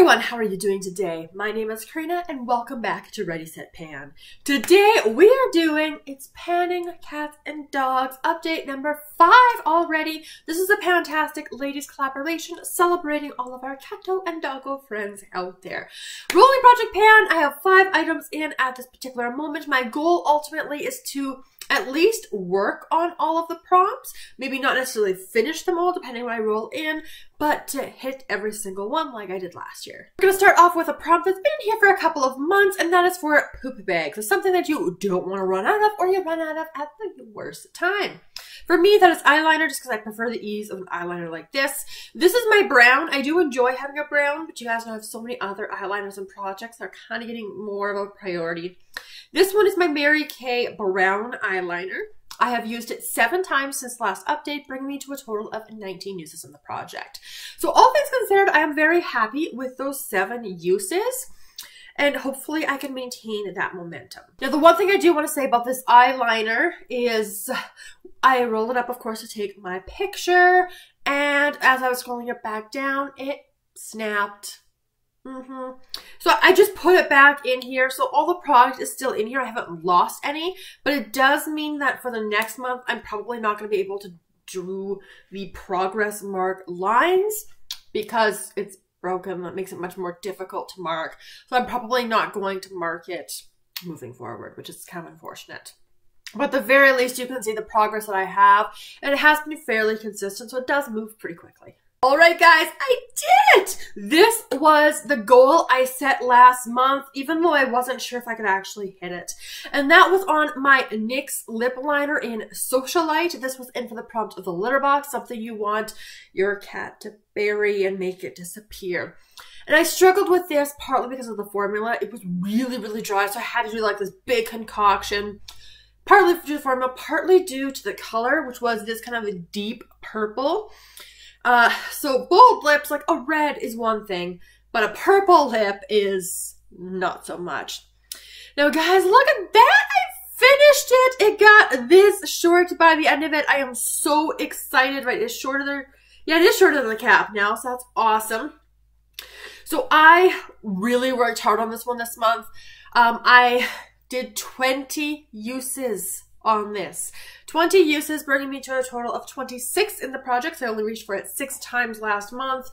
everyone, how are you doing today? My name is Karina and welcome back to Ready Set Pan. Today we are doing It's Panning Cats and Dogs update number 5 already. This is a fantastic ladies collaboration celebrating all of our catto and doggo friends out there. Rolling Project Pan, I have 5 items in at this particular moment. My goal ultimately is to at least work on all of the prompts, maybe not necessarily finish them all depending when I roll in, but to hit every single one like I did last year. We're going to start off with a prompt that's been here for a couple of months, and that is for poop bags. It's something that you don't want to run out of, or you run out of at the worst time. For me, that is eyeliner, just because I prefer the ease of an eyeliner like this. This is my brown. I do enjoy having a brown, but you guys know I have so many other eyeliners and projects that are kind of getting more of a priority. This one is my Mary Kay brown eyeliner. I have used it 7 times since last update, bringing me to a total of 19 uses in the project. So all things considered, I am very happy with those 7 uses, and hopefully I can maintain that momentum. Now, the one thing I do want to say about this eyeliner is I rolled it up, of course, to take my picture, and as I was scrolling it back down, it snapped. So I just put it back in here, so all the product is still in here. I haven't lost any, but it does mean that for the next month I'm probably not going to be able to do the progress mark lines because it's broken. That makes it much more difficult to mark, so I'm probably not going to mark it moving forward, which is kind of unfortunate. But at the very least you can see the progress that I have, and it has been fairly consistent, so it does move pretty quickly. Alright guys, I did it! This was the goal I set last month, even though I wasn't sure if I could actually hit it. And that was on my NYX Lip Liner in Socialite. This was in for the prompt of the litter box, something you want your cat to bury and make it disappear. And I struggled with this partly because of the formula. It was really, really dry, so I had to do like this big concoction. Partly due to the formula, partly due to the color, which was this kind of a deep purple. So bold lips, like a red is one thing, but a purple lip is not so much. Now guys, look at that! I finished it! It got this short by the end of it. I am so excited, right? It's shorter than, yeah, it is shorter than the cap now, so that's awesome. So I really worked hard on this one this month. I did 20 uses on this. 20 uses, bringing me to a total of 26 in the project. So I only reached for it 6 times last month.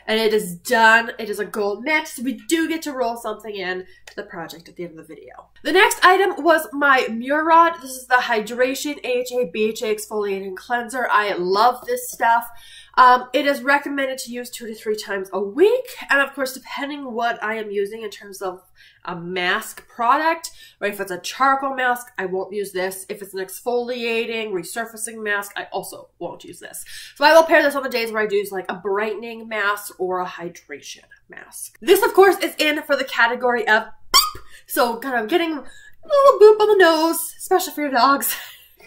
And it is done. It is a goal met. So we do get to roll something in to the project at the end of the video. The next item was my Murad. This is the Hydration AHA BHA Exfoliating Cleanser. I love this stuff. It is recommended to use 2 to 3 times a week. And of course, depending what I am using in terms of a mask product, right? If it's a charcoal mask, I won't use this. If it's an exfoliating, resurfacing mask, I also won't use this. So I will pair this on the days where I do like a brightening mask or a hydration mask. This, of course, is in for the category of boop. So kind of getting a little boop on the nose, especially for your dogs.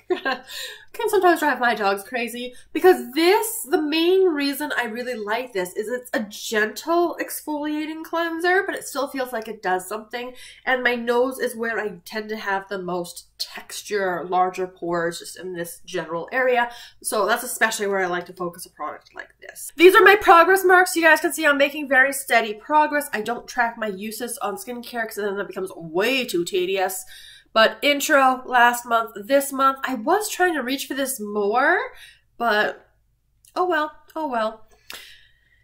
Can sometimes drive my dogs crazy because this, the main reason I really like this is it's a gentle exfoliating cleanser, but it still feels like it does something. And my nose is where I tend to have the most texture, larger pores, just in this general area. So that's especially where I like to focus a product like this. These are my progress marks. You guys can see I'm making very steady progress. I don't track my uses on skincare because then that becomes way too tedious. But intro last month, this month, I was trying to reach for this more, but oh well, oh well.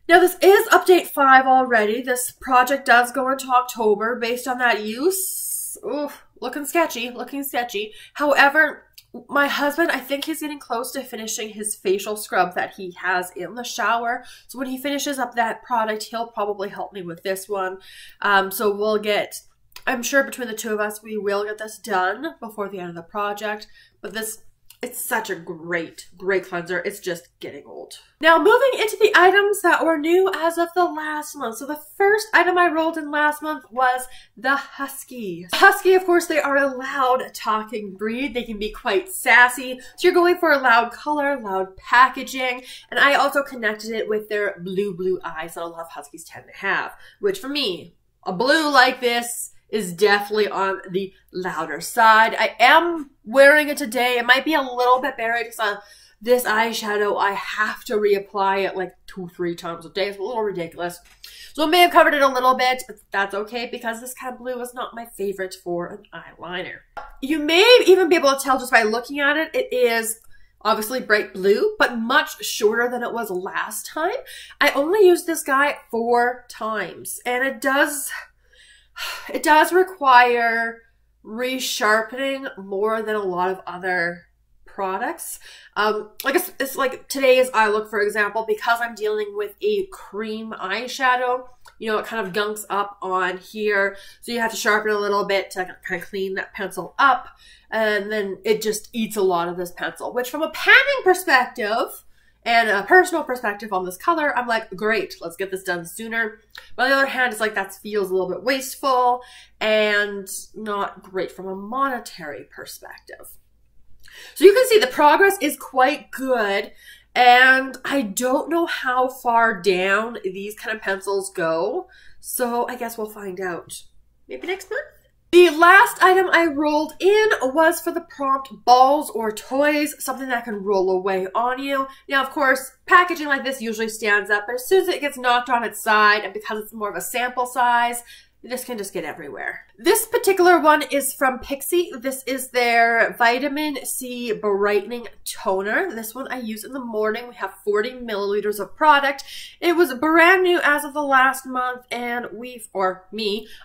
Now this is update 5 already. This project does go into October based on that use. Oof, looking sketchy, looking sketchy. However, my husband, I think he's getting close to finishing his facial scrub that he has in the shower. So when he finishes up that product, he'll probably help me with this one. So we'll get, I'm sure between the 2 of us, we will get this done before the end of the project. But this, it's such a great, great cleanser. It's just getting old. Now moving into the items that were new as of the last month. So the first item I rolled in last month was the Husky. Husky, of course, they are a loud talking breed. They can be quite sassy. So you're going for a loud color, loud packaging. And I also connected it with their blue eyes that a lot of Huskies tend to have. Which for me, a blue like this is definitely on the louder side. I am wearing it today. It might be a little bit buried because this eyeshadow, I have to reapply it like 2-3 times a day. It's a little ridiculous. So I may have covered it a little bit, but that's okay because this kind of blue is not my favorite for an eyeliner. You may even be able to tell just by looking at it, it is obviously bright blue, but much shorter than it was last time. I only used this guy 4 times, and it does require resharpening more than a lot of other products. Like it's like today's eye look, for example, because I'm dealing with a cream eyeshadow, you know, it kind of gunks up on here. So you have to sharpen a little bit to kind of clean that pencil up. And then it just eats a lot of this pencil, which from a panning perspective and a personal perspective on this color, I'm like, great, let's get this done sooner. But on the other hand, it's like that feels a little bit wasteful and not great from a monetary perspective. So you can see the progress is quite good, and I don't know how far down these kind of pencils go, so I guess we'll find out maybe next month. The last item I rolled in was for the prompt balls or toys, something that can roll away on you. Now, of course, packaging like this usually stands up, but as soon as it gets knocked on its side, and because it's more of a sample size, this can just get everywhere. This particular one is from Pixi. This is their Vitamin C Brightening Toner. This one I use in the morning. We have 40 milliliters of product. It was brand new as of the last month, and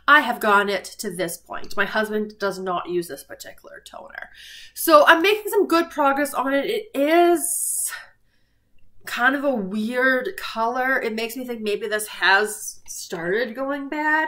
I have gotten it to this point. My husband does not use this particular toner. So I'm making some good progress on it. It is kind of a weird color. It makes me think maybe this has started going bad.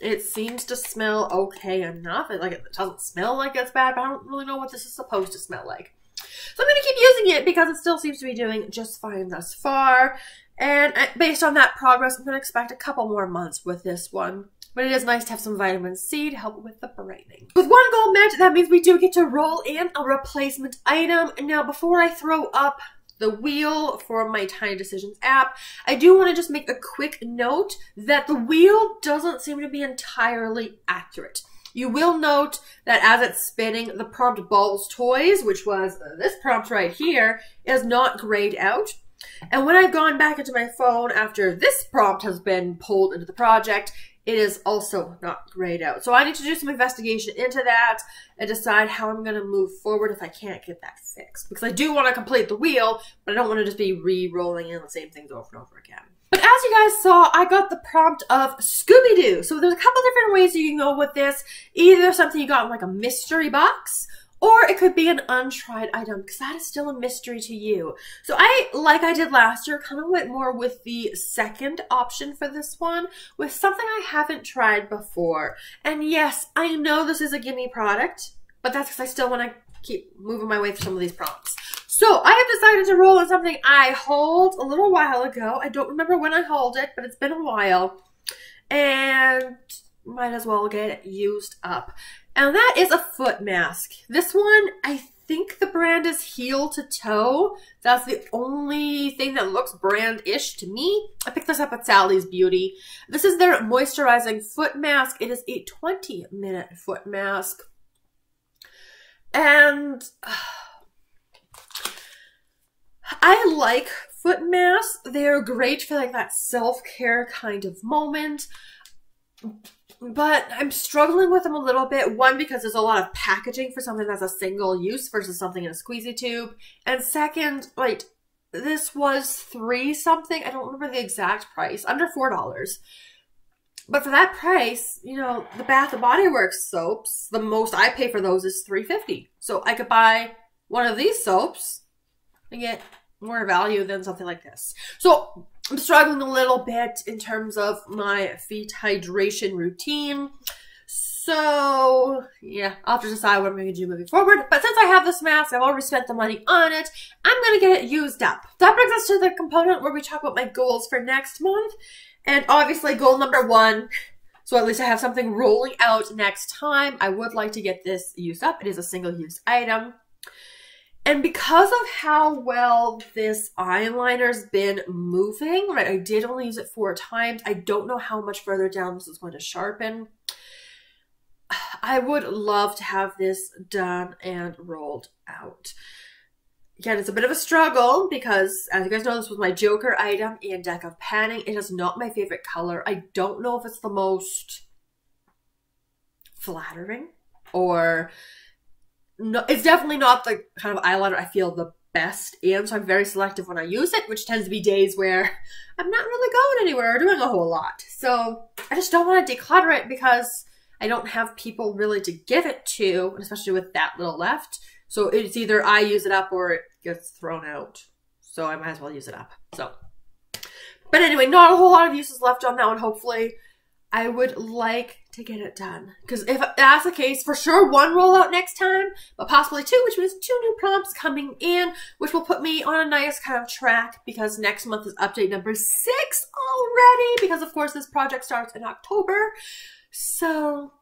It seems to smell okay enough. It doesn't smell like it's bad, but I don't really know what this is supposed to smell like. So I'm going to keep using it because it still seems to be doing just fine thus far. And based on that progress, I'm going to expect a couple more months with this one. But it is nice to have some vitamin C to help with the brightening. With one goal met, that means we do get to roll in a replacement item. Now, before I throw up the wheel for my Tiny Decisions app, I do want to just make a quick note that the wheel doesn't seem to be entirely accurate. You will note that as it's spinning, the prompt balls toys, which was this prompt right here, is not grayed out. And when I've gone back into my phone after this prompt has been pulled into the project, it is also not grayed out. So I need to do some investigation into that and decide how I'm going to move forward if I can't get that fixed. Because I do want to complete the wheel, but I don't want to just be re-rolling in the same things over and over again. But as you guys saw, I got the prompt of Scooby-Doo. So there's a couple different ways you can go with this. Either something you got in like a mystery box, or it could be an untried item, because that is still a mystery to you. So like I did last year, kind of went more with the second option for this one, with something I haven't tried before. And yes, I know this is a gimme product, but that's because I still want to keep moving my way through some of these prompts. So I have decided to roll in something I hauled a little while ago. I don't remember when I hauled it, but it's been a while. And might as well get it used up. And that is a foot mask. This one, I think the brand is Heel to Toe. That's the only thing that looks brand-ish to me. I picked this up at Sally's Beauty. This is their moisturizing foot mask. It is a 20-minute foot mask. And I like foot masks. They're great for like that self-care kind of moment. But I'm struggling with them a little bit. One, because there's a lot of packaging for something that's a single use versus something in a squeezy tube. And second, like, this was $3 something. I don't remember the exact price. Under $4. But for that price, you know, the Bath & Body Works soaps, the most I pay for those is $3.50. So I could buy one of these soaps and get more value than something like this. So I'm struggling a little bit in terms of my feet hydration routine. So yeah, I'll have to decide what I'm going to do moving forward. But since I have this mask, I've already spent the money on it, I'm going to get it used up. That brings us to the component where we talk about my goals for next month. And obviously goal number 1, so at least I have something rolling out next time. I would like to get this used up. It is a single-use item. And because of how well this eyeliner's been moving, right, I did only use it 4 times. I don't know how much further down this is going to sharpen. I would love to have this done and rolled out. Again, it's a bit of a struggle because, as you guys know, this was my Joker item and deck of panning. It is not my favorite color. I don't know if it's the most flattering or... No, it's definitely not the kind of eyeliner I feel the best in, so I'm very selective when I use it, which tends to be days where I'm not really going anywhere or doing a whole lot. So I just don't want to declutter it because I don't have people really to give it to, especially with that little left. So it's either I use it up or it gets thrown out. So I might as well use it up. So, but anyway, not a whole lot of uses left on that one, hopefully. I would like to get it done. Because if that's the case, for sure one rollout next time, but possibly two, which means 2 new prompts coming in, which will put me on a nice kind of track because next month is update number 6 already, because of course this project starts in October. So,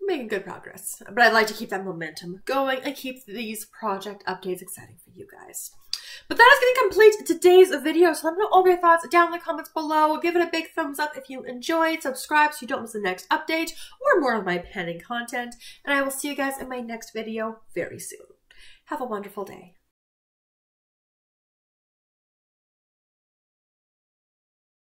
making good progress. But I'd like to keep that momentum going and keep these project updates exciting for you guys. But that is going to complete today's video. So let me know all your thoughts down in the comments below. Give it a big thumbs up if you enjoyed. Subscribe so you don't miss the next update or more of my panning content. And I will see you guys in my next video very soon. Have a wonderful day.